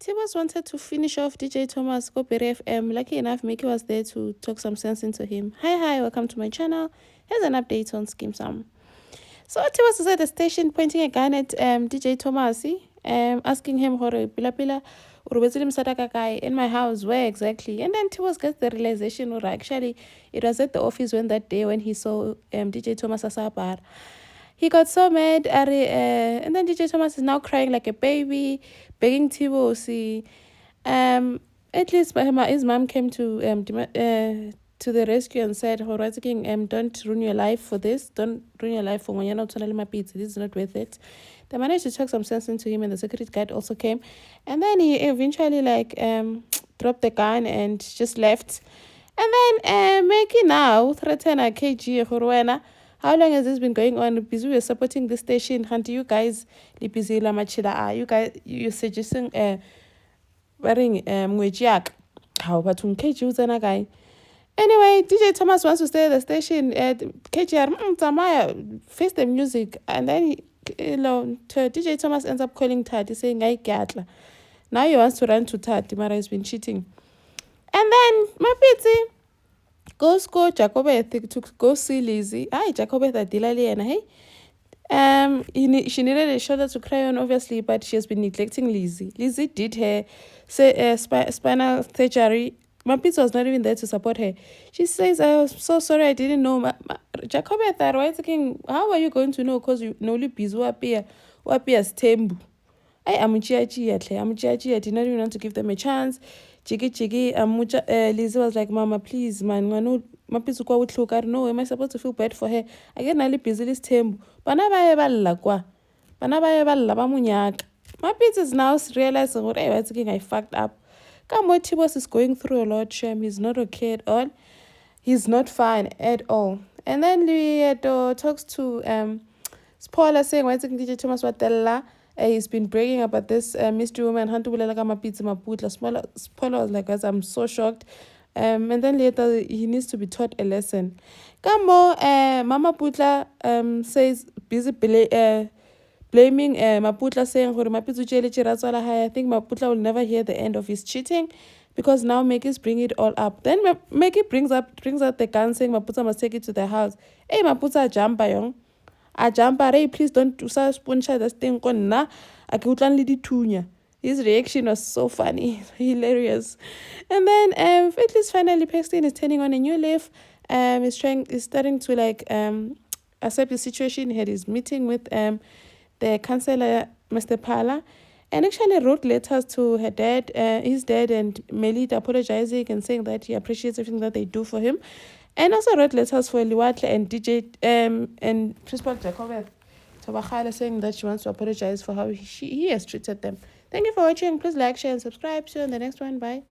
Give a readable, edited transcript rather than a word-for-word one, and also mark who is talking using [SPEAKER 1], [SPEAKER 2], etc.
[SPEAKER 1] Tibos wanted to finish off DJ Thomas Kopere FM. Lucky enough, Mickey was there to talk some sense into him. Hi, welcome to my channel. Here's an update on Skeem Sam. So Tibos was at the station pointing a gun at DJ Thomas, asking him, Hore, Pila, Sadaka in my house, where exactly? And then Tibos gets the realization, or actually, it was at the office that day when he saw DJ Thomas Asabar. He got so mad at it, and then DJ Thomas is now crying like a baby, begging Tibosi. At least his mom came to the rescue and said, don't ruin your life for this. Don't ruin your life for Monyana Tonalima Pizza. This is not worth it. They managed to talk some sense into him, and the security guard also came. And then he eventually dropped the gun and just left. And then Maggie now threatened a KG Horwena. How long has this been going on? Because we were supporting the station. Hunter, you guys, you guys, you're suggesting wearing Mwejiak. How about KG guy? Anyway, DJ Thomas wants to stay at the station at KGR Tamaya, face the music, and then DJ Thomas ends up calling Tati saying, "I Gatla." Now he wants to run to Tati. Mara has been cheating. And then Mapiti goes Jacobeth to go see Lizzie. Hi, Jacobeth Adilali and hey. She needed a shoulder to cry on, obviously, but she has been neglecting Lizzie. Lizzie did her spinal surgery. Mapitz was not even there to support her. She says, "I was so sorry, I didn't know." Jacobeth, how are you going to know? Because you only busy appear tembu. I am Chiachi. Did not even want to give them a chance. Chigi, Lizzie was like, "Mama, please, man, no, am I supposed to feel bad for her? I get nearly busy this tembu. Mapitz is now realizing what I fucked up. Tibos is going through a lot, Shem. He's not okay at all. He's not fine at all. And then Lieto talks to Spoiler saying, why is DJ Thomas Watella? He's been bragging about this mystery woman. Spoiler was like, guys, I'm so shocked. And then later he needs to be taught a lesson. Mama Putla says busy blaming Maputla, saying, I think Maputla will never hear the end of his cheating because now Maggie's bring it all up. Then Maggie brings out the gun, saying Maputa must take it to the house. Hey, Maputa jumpa yong. A jumper, hey, please don't do such puncha this thing on na. His reaction was so funny, hilarious. And then at least finally Paxton is turning on a new leaf. Is starting to accept the situation. He had his meeting with the councillor, Mr. Pala, and actually wrote letters to her dad, his dad, and Melit apologizing and saying that he appreciates everything that they do for him, and also wrote letters for Liwatle and DJ and Principal Jacobeth Tobakhala, saying that she wants to apologize for how he has treated them. Thank you for watching. Please like, share, and subscribe. See you in the next one. Bye.